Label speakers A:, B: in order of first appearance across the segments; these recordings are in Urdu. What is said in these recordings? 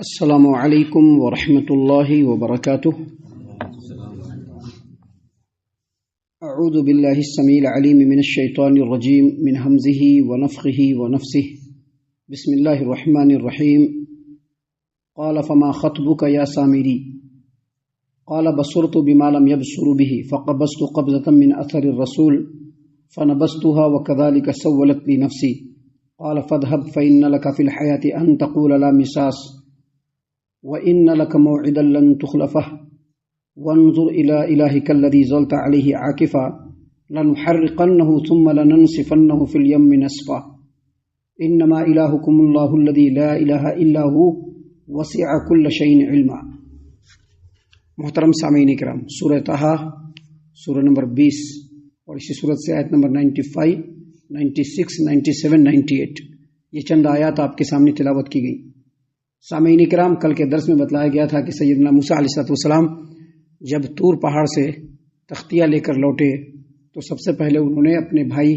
A: السلام علیکم ورحمۃ اللہ وبرکاتہ۔ اعوذ باللہ السمیع العلیم من الشیطان الرجیم من ہمزہ ونفخہ ونفثہ۔ بسم اللہ الرحمن الرحیم۔ قال فما خطبک یا سامری قال بصرت بما لم يبصروا به فقبضت قبضة من اثر الرسول فنبذتها وكذلك سولت لي نفسي قال فاذهب فإن لك في الحياة أن تقول لا مساس وَإِنَّ لَكَ مَوْعِدًا لَّن تُخْلَفَهُ وَانظُرْ إِلَىٰ إِلَٰهِكَ الَّذِي ظَلْتَ عَلَيْهِ عَاكِفًا لَّنُحَرِّقَنَّهُ ثُمَّ لَنَنسِفَنَّهُ فِي الْيَمِّ نَسْفًا إِنَّمَا إِلَٰهُكُمُ اللَّهُ الَّذِي لَا إِلَٰهَ إِلَّا هُوَ وَسِعَ كُلَّ شَيْءٍ عِلْمًا۔ محترم سامعین کرام، سورہ طٰہٰ سورہ نمبر 20 اور اسی سورت سے آیت نمبر 95، 96، 97، 98 یہ چند آیات آپ کے سامنے تلاوت کی گئی۔ سامعین کرام، کل کے درس میں بتلایا گیا تھا کہ سیدنا موسیٰ علیہ السلام جب طور پہاڑ سے تختیہ لے کر لوٹے تو سب سے پہلے انہوں نے اپنے بھائی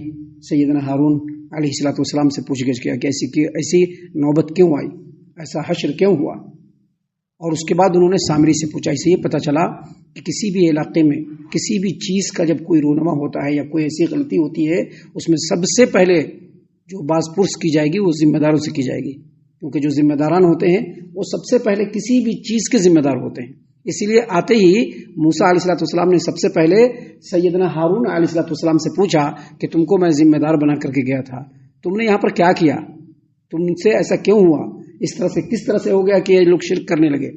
A: سیدنا ہارون علیہ السلام سے پوچھ گچھ کیا کہ ایسی نوبت کیوں آئی، ایسا حشر کیوں ہوا، اور اس کے بعد انہوں نے سامری سے پوچھا۔ اسے یہ پتہ چلا کہ کسی بھی علاقے میں کسی بھی چیز کا جب کوئی رونما ہوتا ہے یا کوئی ایسی غلطی ہوتی ہے، اس میں سب سے پہلے جو باز پرس کی جائے گی وہ ذمہ داروں سے کی جائے گی، کیونکہ جو ذمہ داران ہوتے ہیں وہ سب سے پہلے کسی بھی چیز کے ذمہ دار ہوتے ہیں۔ اسی لیے آتے ہی موسیٰ علیہ السلام نے سب سے پہلے سیدنا ہارون علیہ السلام سے پوچھا کہ تم کو میں ذمہ دار بنا کر کے گیا تھا، تم نے یہاں پر کیا کیا، تم سے ایسا کیوں ہوا، اس طرح سے کس طرح سے ہو گیا کہ یہ لوگ شرک کرنے لگے۔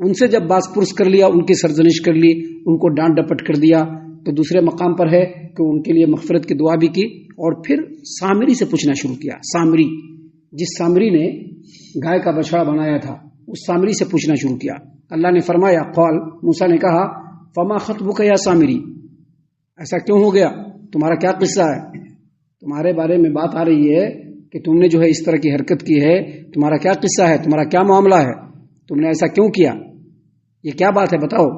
A: ان سے جب باز پرس کر لیا، ان کی سرزنش کر لی، ان کو ڈانٹ ڈپٹ کر دیا، تو دوسرے مقام پر ہے کہ ان کے لیے مغفرت کی دعا بھی کی، اور پھر سامری سے پوچھنا شروع کیا۔ سامری، جس سامری نے گائے کا بچڑا بنایا تھا، اس سامری سے پوچھنا شروع کیا۔ اللہ نے فرمایا، قال، موسیٰ نے کہا، فما خطبک یا سامری، ایسا کیوں ہو گیا، تمہارا کیا قصہ ہے، تمہارے بارے میں بات آ رہی ہے کہ تم نے جو ہے اس طرح کی حرکت کی ہے، تمہارا کیا قصہ ہے، تمہارا کیا معاملہ ہے، تم نے ایسا کیوں کیا، یہ کیا بات ہے، بتاؤ۔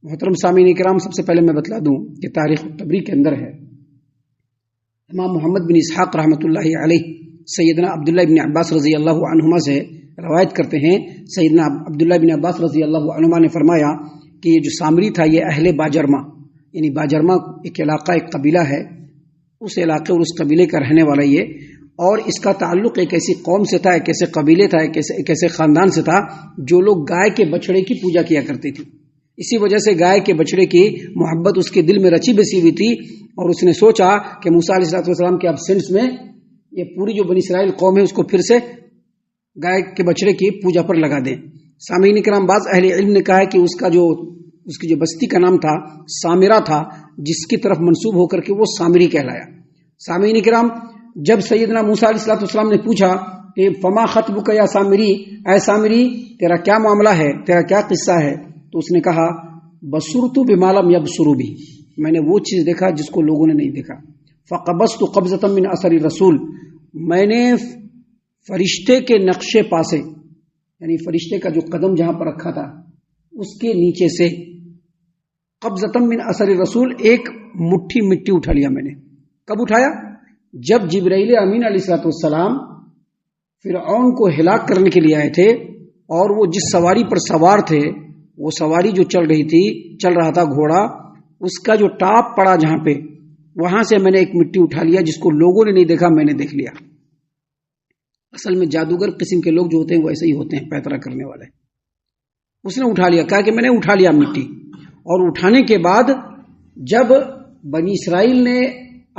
A: محترم سامعین کرام، سب سے پہلے میں بتلا دوں کہ تاریخ طبری کے اندر ہے، امام محمد بن اسحاق رحمۃ اللہ علیہ سیدنا عبداللہ بن عباس رضی اللہ عنہما سے روایت کرتے ہیں۔ سیدنا عبداللہ بن عباس رضی اللہ عنہما نے فرمایا کہ یہ جو سامری تھا یہ اہل باجرما، یعنی باجرما ایک علاقہ، ایک قبیلہ ہے، اس علاقے اور اس قبیلے کا رہنے والا یہ، اور اس کا تعلق ایک ایسی قوم سے تھا، ایک ایسے قبیلے تھا، ایک ایسے خاندان سے تھا جو لوگ گائے کے بچڑے کی پوجا کیا کرتے تھے۔ اسی وجہ سے گائے کے بچڑے کی محبت اس کے دل میں رچی بسی ہوئی تھی، اور اس نے سوچا کہ موسیٰ علیہ السلام کے ابسینس میں یہ پوری جو بنی اسرائیل قوم ہے اس کو پھر سے گائے کے بچڑے کی پوجا پر لگا دیں۔ سامعین کرام، بعض اہل علم نے کہا ہے کہ اس کی جو بستی کا نام تھا سامرا تھا، جس کی طرف منسوب ہو کر کے وہ سامری کہلایا۔ سامعین کرام، جب سیدنا موسیٰ علیہ السلام نے پوچھا کہ فما خطبک یا سامری، اے سامری تیرا کیا معاملہ ہے، تیرا کیا قصہ ہے، تو اس نے کہا، بصرت بما لم یبصروا بہ، میں نے وہ چیز دیکھا جس کو لوگوں نے نہیں دیکھا۔ فقبضت قبضۃ من اثر الرسول، میں نے فرشتے کے نقشے پا سے، یعنی فرشتے کا جو قدم جہاں پر رکھا تھا اس کے نیچے سے، قبضۃ من اثر الرسول، ایک مٹھی مٹی اٹھا لیا میں نے۔ کب اٹھایا؟ جب جبرائیل امین علیہ السلام فرعون کو ہلاک کرنے کے لیے آئے تھے، اور وہ جس سواری پر سوار تھے، وہ سواری جو چل رہا تھا گھوڑا، اس کا جو ٹاپ پڑا جہاں پہ، وہاں سے میں نے ایک مٹی اٹھا لیا جس کو لوگوں نے نہیں دیکھا، میں نے دیکھ لیا۔ اصل میں جادوگر قسم کے لوگ جو ہوتے ہیں وہ ایسے ہی ہوتے ہیں، پیترا کرنے والے۔ اس نے اٹھا لیا، کہا کہ میں نے اٹھا لیا مٹی، اور اٹھانے کے بعد جب بنی اسرائیل نے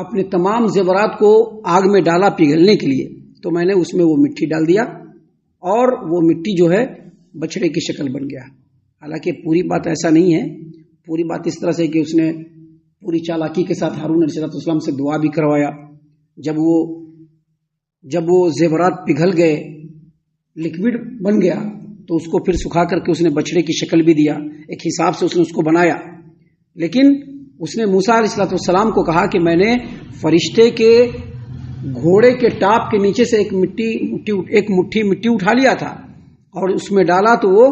A: اپنے تمام زیورات کو آگ میں ڈالا پگھلنے کے لیے، تو میں نے اس میں وہ مٹی ڈال دیا، اور وہ مٹی جو ہے بچڑے کی شکل بن گیا۔ حالانکہ پوری بات ایسا نہیں ہے، پوری بات اس طرح سے کہ اس نے پوری چالاکی کے ساتھ ہارون علیہ السلام سے دعا بھی کروایا۔ جب وہ زیورات پگھل گئے، لکوڈ بن گیا، تو اس کو پھر سکھا کر کے اس نے بچڑے کی شکل بھی دیا، ایک حساب سے اس نے اس کو بنایا۔ لیکن اس نے موسیٰ علیہ السلام کو کہا کہ میں نے فرشتے کے گھوڑے کے ٹاپ کے نیچے سے ایک مٹھی مٹی اٹھا لیا تھا، اور اس میں ڈالا تو وہ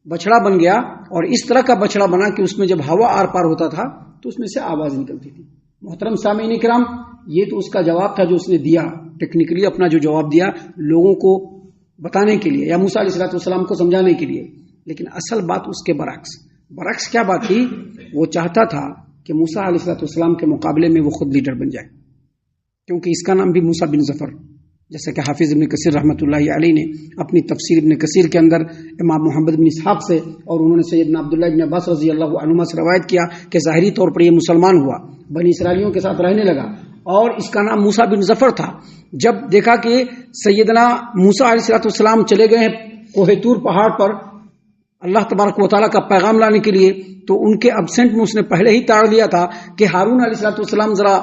A: بچڑا بن گیا، اور اس طرح کا بچڑا بنا کہ اس میں جب ہوا آر پار ہوتا تھا تو اس میں سے آواز نکلتی تھی۔ محترم سامعین کرام، یہ تو اس کا جواب تھا جو اس نے دیا، ٹیکنیکلی اپنا جو جواب دیا، لوگوں کو بتانے کے لیے یا موسیٰ علیہ السلام کو سمجھانے کے لیے، لیکن اصل بات اس کے برعکس کیا بات تھی؟ وہ چاہتا تھا کہ موسیٰ علیہ السلام کے مقابلے میں وہ خود لیڈر بن جائے، کیونکہ اس کا نام بھی موسیٰ بن ظفر، جیسا کہ حافظ ابن کثیر رحمۃ اللہ علیہ نے اپنی تفسیر ابن کثیر کے اندر امام محمد بن اسحاق سے اور انہوں نے سیدنا عبداللہ بن عباس رضی اللہ عنہما سے روایت کیا کہ ظاہری طور پر یہ مسلمان ہوا، بنی اسرائیلیوں کے ساتھ رہنے لگا اور اس کا نام موسیٰ بن ظفر تھا۔ جب دیکھا کہ سیدنا موسیٰ علیہ السلام چلے گئے ہیں کوہ طور پہاڑ پر اللہ تبارک و تعالیٰ کا پیغام لانے کے لیے، تو ان کے ابسینٹ میں اس نے پہلے ہی تاڑ دیا تھا کہ ہارون علیہ السلام ذرا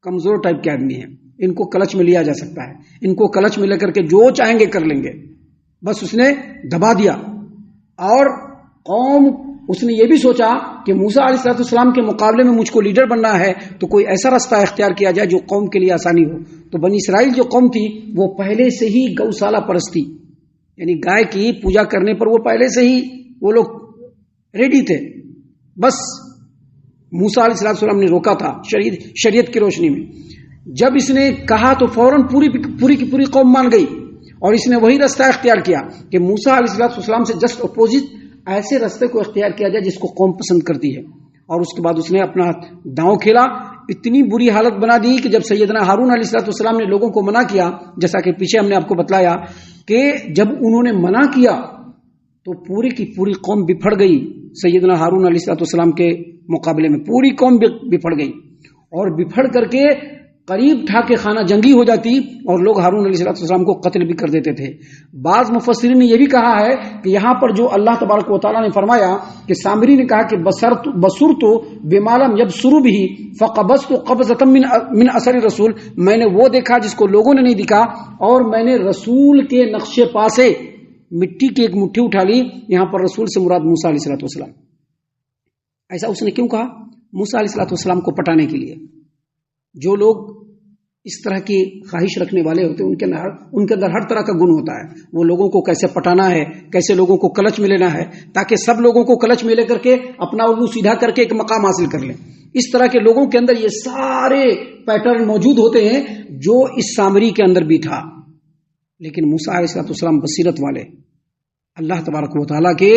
A: کمزور ٹائپ کے آدمی ہیں، ان کو کلچ میں لیا جا سکتا ہے، ان کو کلچ میں لے کر کے جو چاہیں گے کر لیں گے، بس اس نے دبا دیا۔ اور قوم اس نے یہ بھی سوچا کہ موسیٰ علیہ السلام کے مقابلے میں مجھ کو لیڈر بننا ہے تو کوئی ایسا راستہ اختیار کیا جائے جو قوم کے لیے آسانی ہو۔ تو بنی اسرائیل جو قوم تھی وہ پہلے سے ہی گوشالہ پرستی، یعنی گائے کی پوجا کرنے پر وہ پہلے سے ہی وہ لوگ ریڈی تھے، بس موسیٰ علیہ السلام نے روکا تھا شریعت کی روشنی میں۔ جب اس نے کہا تو فوراً پوری کی پوری قوم مان گئی، اور اس نے وہی راستہ اختیار کیا کہ موسیٰ علیہ السلام سے جسٹ اپوزٹ ایسے راستے کو اختیار کیا جائے جس کو قوم پسند کرتی ہے۔ اور اس کے بعد اس نے اپنا داؤں کھیلا، اتنی بری حالت بنا دی کہ جب سیدنا ہارون علیہ السلام نے لوگوں کو منع کیا، جیسا کہ پیچھے ہم نے آپ کو بتلایا کہ جب انہوں نے منع کیا تو پوری کی پوری قوم بپھڑ گئی سیدنا ہارون علیہ السلام کے مقابلے میں، پوری قوم بپھڑ گئی اور بپھڑ کر کے قریب ٹھاکے خانہ جنگی ہو جاتی اور لوگ ہارون علیہ السلام کو قتل بھی کر دیتے تھے۔ بعض مفسرین نے یہ بھی کہا ہے کہ یہاں پر جو اللہ تبارک و تعالیٰ نے فرمایا کہ سامری نے کہا کہ بصرت بما لم یبصروا به فقبضت قبضة من اثر رسول، میں نے وہ دیکھا جس کو لوگوں نے نہیں دیکھا، اور میں نے رسول کے نقش پا سے مٹی کی ایک مٹھی اٹھا لی۔ یہاں پر رسول سے مراد موسیٰ علیہ السلام۔ ایسا اس نے کیوں کہا؟ موسیٰ علیہ السلام کو پٹانے کے لیے۔ جو لوگ اس طرح کی خواہش رکھنے والے ہوتے ہیں ان کے اندر ہر طرح کا گن ہوتا ہے، وہ لوگوں کو کیسے پٹانا ہے، کیسے لوگوں کو کلچ میں لینا ہے تاکہ سب لوگوں کو کلچ میں لے کر کے اپنا الو سیدھا کر کے ایک مقام حاصل کر لیں۔ اس طرح کے لوگوں کے اندر یہ سارے پیٹرن موجود ہوتے ہیں جو اس سامری کے اندر بھی تھا۔ لیکن موسیٰ علیہ السلام بصیرت والے، اللہ تبارک و تعالیٰ کے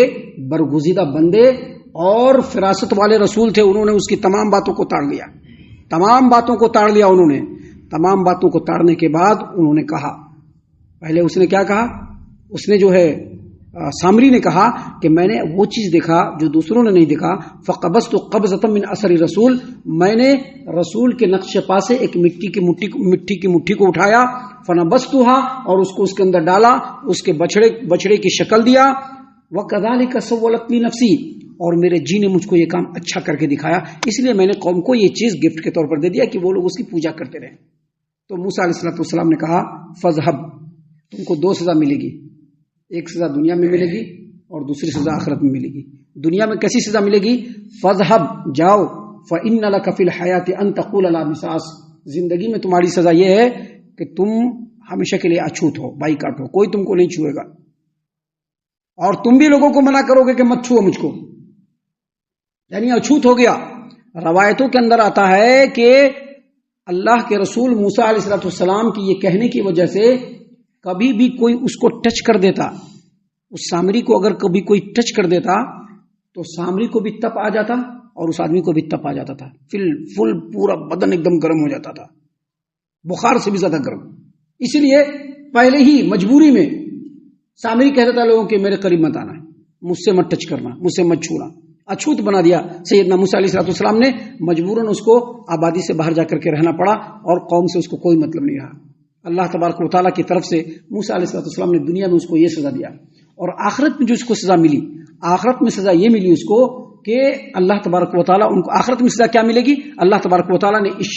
A: برگزیدہ بندے اور فراست والے رسول تھے، انہوں نے اس کی تمام باتوں کو تاڑ لیا، تمام باتوں کو تاڑ لیا۔ انہوں نے تمام باتوں کو تاڑنے کے بعد انہوں نے کہا، پہلے اس نے کیا کہا؟ اس نے جو ہے سامری نے کہا کہ میں نے وہ چیز دیکھا جو دوسروں نے نہیں دیکھا، فقبضت قبضة من اثر رسول، میں نے رسول کے نقش پا سے ایک مٹی کی مٹھی کو اٹھایا، فنبذتها، اور اس کو اس کے اندر ڈالا، اس کے بچڑے کی شکل دیا، وَكَذَلِكَ سَوَّلَتْ لِي نَفْسِي، اور میرے جی نے مجھ کو یہ کام اچھا کر کے دکھایا، اس لیے میں نے قوم کو یہ چیز گفٹ کے طور پر دے دیا کہ وہ لوگ اس کی پوجا کرتے رہے۔ تو موسیٰ علیہ السلام نے کہا فَاذْهَبْ، تم کو دو سزا ملے گی، ایک سزا دنیا میں ملے گی اور دوسری سزا آخرت میں ملے گی۔ دنیا میں کیسی سزا ملے گی؟ فَاذْهَبْ، جاؤ، فَإِنَّ لَكَ فِي الْحَيَاةِ أَن تَقُولَ لَا مِسَاسَ، زندگی میں تمہاری سزا یہ ہے کہ تم ہمیشہ کے لیے اچھوت ہو، بائی کاٹ ہو، کوئی تم کو نہیں چھوئے گا، اور تم بھی لوگوں کو منع کرو گے کہ مت چھوؤ مجھ کو، یعنی اچھوت ہو گیا۔ روایتوں کے اندر آتا ہے کہ اللہ کے رسول موسیٰ علیہ السلام کی یہ کہنے کی وجہ سے کبھی بھی کوئی اس کو ٹچ کر دیتا، اس سامری کو اگر کبھی کوئی ٹچ کر دیتا تو سامری کو بھی تپ آ جاتا اور اس آدمی کو بھی تپ آ جاتا تھا، فل پورا بدن ایک دم گرم ہو جاتا تھا، بخار سے بھی زیادہ گرم۔ اسی لیے پہلے ہی مجبوری میں سامری کہتا تھا لوگوں کہ میرے قریب مت آنا ہے، مجھ سے مت ٹچ کرنا، مجھ سے مت چھونا، اچھوت بنا دیا سیدنا موسیٰ علیہ السلام نے۔ مجبوراً اس کو آبادی سے باہر جا کر کے رہنا پڑا اور قوم سے اس کو کوئی مطلب نہیں رہا۔ اللہ تبارک و تعالیٰ کی طرف سے موسیٰ علیہ السلام نے دنیا میں اس کو یہ سزا دیا، اور آخرت میں جو اس کو سزا ملی، آخرت میں سزا یہ ملی اس کو کہ اللہ تبارک و تعالیٰ ان کو آخرت میں سزا کیا ملے گی؟ اللہ تبارک و تعالیٰ نے اس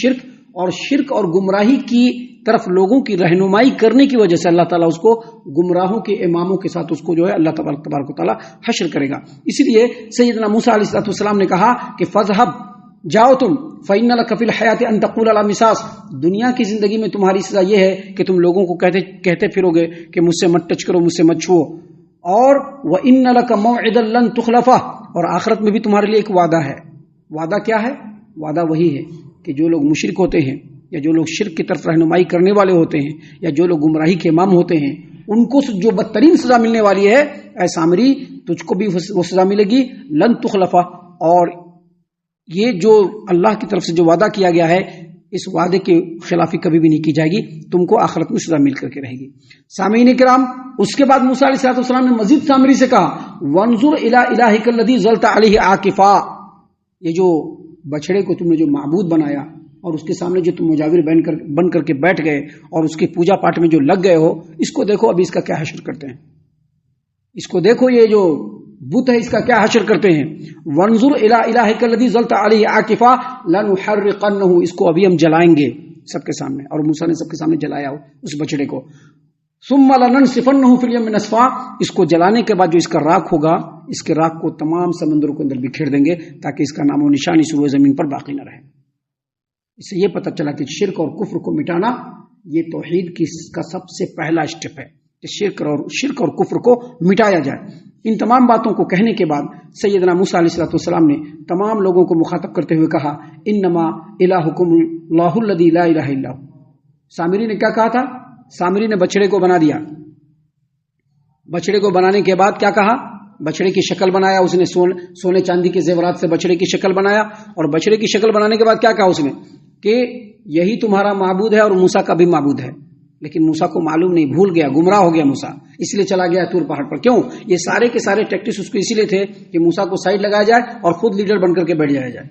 A: شرک اور گمراہی کی طرف لوگوں کی رہنمائی کرنے کی وجہ سے اللہ تعالیٰ اس کو گمراہوں کے اماموں کے ساتھ اس کو جو ہے اللہ تبارک و تعالیٰ حشر کرے گا۔ اسی لیے سیدنا موسیٰ علیہ السلام نے کہا کہ فَاذْهَبْ، جاؤ تم، فَإِنَّ لَكَ فِي الْحَيَاةِ أَن تَقُولَ لَا مِسَاسَ، دنیا کی زندگی میں تمہاری سزا یہ ہے کہ تم لوگوں کو کہتے پھرو گے کہ مجھ سے مت ٹچ کرو، مجھ سے مت چھوؤ، اور وَإِنَّ لَكَ مَوْعِدًا لَن تُخْلَفَهُ، اور آخرت میں بھی تمہارے لیے ایک وعدہ ہے۔ وعدہ کیا ہے؟ وعدہ وہی ہے کہ جو لوگ مشرک ہوتے ہیں یا جو لوگ شرک کی طرف رہنمائی کرنے والے ہوتے ہیں یا جو لوگ گمراہی کے امام ہوتے ہیں، ان کو جو بدترین سزا ملنے والی ہے، اے سامری تجھ کو بھی وہ سزا ملے گی، لن تخلفا، اور یہ جو اللہ کی طرف سے جو وعدہ کیا گیا ہے اس وعدے کی خلافی کبھی بھی نہیں کی جائے گی، تم کو آخرت میں سزا مل کر کے رہے گی۔ سامعین کرام، اس کے بعد موسیٰ علیہ السلام نے مزید سامری سے کہا وانظر الی الہک الذی ظلت علیہ عاکفا، یہ جو بچڑے کو تم نے جو معبود بنایا اور اس کے سامنے جو تم مجاور بن کر کے بیٹھ گئے اور اس کی پوجا پاٹ میں جو لگ گئے ہو، اس کو دیکھو ابھی اس کا کیا حشر کرتے ہیں، اس کو دیکھو یہ جو بت ہے اس کا کیا حشر کرتے ہیں۔ وانظر الی الہک الذی ظلت علیہ عاکفا لنحرقنہ، اس کو ابھی ہم جلائیں گے سب کے سامنے، اور موسیٰ نے سب کے سامنے جلایا اس بچڑے کو۔ ثم لننسفنہ فی الیم نسفا، اس کو جلانے کے بعد جو اس کا راکھ ہوگا، اس کے راکھ کو تمام سمندروں کے اندر بکھیر دیں گے تاکہ اس کا نام و نشان اس روئے زمین پر باقی نہ رہے۔ اس سے یہ پتہ چلا کہ شرک اور کفر کو مٹانا یہ توحید کا سب سے پہلا اسٹیپ ہے کہ شرک اور کفر کو مٹایا جائے۔ ان تمام باتوں کو کہنے کے بعد سیدنا موسیٰ علیہ السلام نے تمام لوگوں کو مخاطب کرتے ہوئے کہا انما الہکم اللہ الذی لا الہ الا ہو۔ سامری نے کیا کہا تھا؟ سامری نے بچڑے کو بنا دیا، بچڑے کو بنانے کے بعد کیا کہا؟ بچڑے کی شکل بنایا، اس نے سونے چاندی کے زیورات سے بچڑے کی شکل بنایا، اور بچڑے کی شکل بنانے کے بعد کیا کہا اس نے کہ یہی تمہارا معبود ہے اور موسیٰ کا بھی معبود ہے۔ لیکن موسیٰ کو معلوم نہیں، بھول گیا، گمراہ ہو گیا موسیٰ، اس لیے چلا گیا طور پہاڑ پر۔ کیوں؟ یہ سارے کے سارے ٹیکٹکس اس کو اسی لیے تھے کہ موسیٰ کو سائڈ لگایا جائے اور خود لیڈر بن کر کے بیٹھ جایا جائے،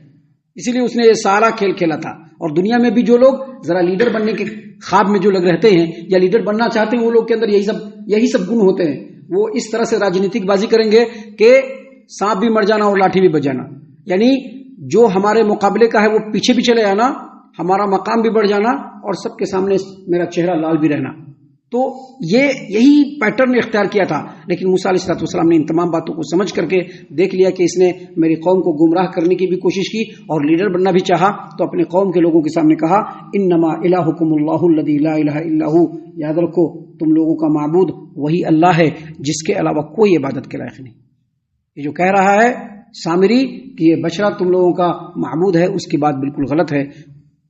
A: اسی لیے اس نے یہ سارا کھیل کھیلا تھا۔ اور دنیا میں بھی جو لوگ ذرا لیڈر بننے کے خواب میں جو لوگ رہتے ہیں یا لیڈر بننا چاہتے ہیں، وہ لوگ کے اندر یہی سب گن ہوتے ہیں۔ وہ اس طرح سے راجنیتک بازی کریں گے کہ سانپ بھی مر جانا اور لاٹھی بھی بچ جانا، یعنی جو ہمارے مقابلے کا ہے وہ پیچھے بھی چلے جانا، ہمارا مقام بھی بڑھ جانا اور سب کے سامنے میرا چہرہ لال بھی رہنا۔ تو یہی پیٹرن اختیار کیا تھا، لیکن موسیٰ علیہ السلام نے ان تمام باتوں کو سمجھ کر کے دیکھ لیا کہ اس نے میری قوم کو گمراہ کرنے کی بھی کوشش کی اور لیڈر بننا بھی چاہا، تو اپنے قوم کے لوگوں کے سامنے کہا انما الہکم اللہ الذی لا الہ الا ہو، یاد رکھو تم لوگوں کا معبود وہی اللہ ہے جس کے علاوہ کوئی عبادت کے لائق نہیں۔ یہ جو کہہ رہا ہے سامری کہ یہ بچڑا تم لوگوں کا معبود ہے، اس کی بات بالکل غلط ہے۔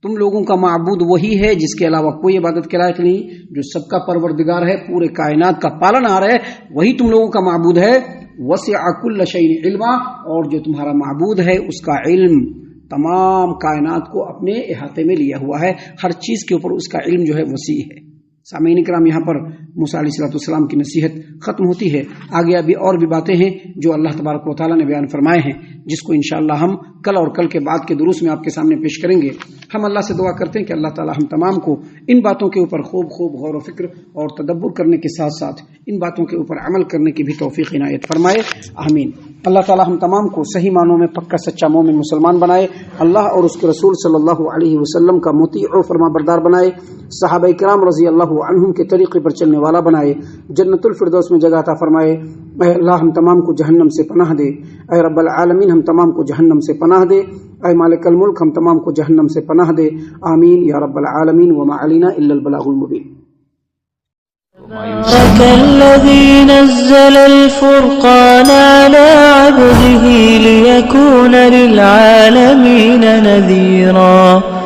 A: تم لوگوں کا معبود وہی ہے جس کے علاوہ کوئی عبادت کے لائق نہیں، جو سب کا پروردگار ہے، پورے کائنات کا پالنہار ہے، وہی تم لوگوں کا معبود ہے۔ وسع کل شیء علما، اور جو تمہارا معبود ہے اس کا علم تمام کائنات کو اپنے احاطے میں لیا ہوا ہے، ہر چیز کے اوپر اس کا علم جو ہے وسیع ہے۔ سامعین کرام، یہاں پر موسیٰ علیہ السلام کی نصیحت ختم ہوتی ہے۔ آگے ابھی اور بھی باتیں ہیں جو اللہ تبارک و تعالیٰ نے بیان فرمائے ہیں، جس کو انشاءاللہ ہم کل اور کل کے بعد کے دروس میں آپ کے سامنے پیش کریں گے۔ ہم اللہ سے دعا کرتے ہیں کہ اللہ تعالیٰ ہم تمام کو ان باتوں کے اوپر خوب غور و فکر اور تدبر کرنے کے ساتھ ساتھ ان باتوں کے اوپر عمل کرنے کی بھی توفیق عنایت فرمائے، آمین۔ اللہ تعالیٰ ہم تمام کو صحیح معنوں میں پکا سچا مومن مسلمان بنائے، اللہ اور اس کے رسول صلی اللہ علیہ وسلم کا مطیع و فرما بردار بنائے، صحابہ کرام رضی اللہ عنہم کے طریقے پر چلنے والا بنائے، جنت الفردوس میں جگہ عطا فرمائے۔ اے اللہ ہم تمام کو جہنم سے پناہ دے، اے رب العالمین ہم تمام کو جہنم سے پناہ دے، اے مالک الملک ہم تمام کو جہنم سے پناہ دے، آمین یا رب العالمین۔ وما علینا الا البلاغ المبین۔
B: تبارك الذي نزل الفرقان على عبده ليكون للعالمين نذيرا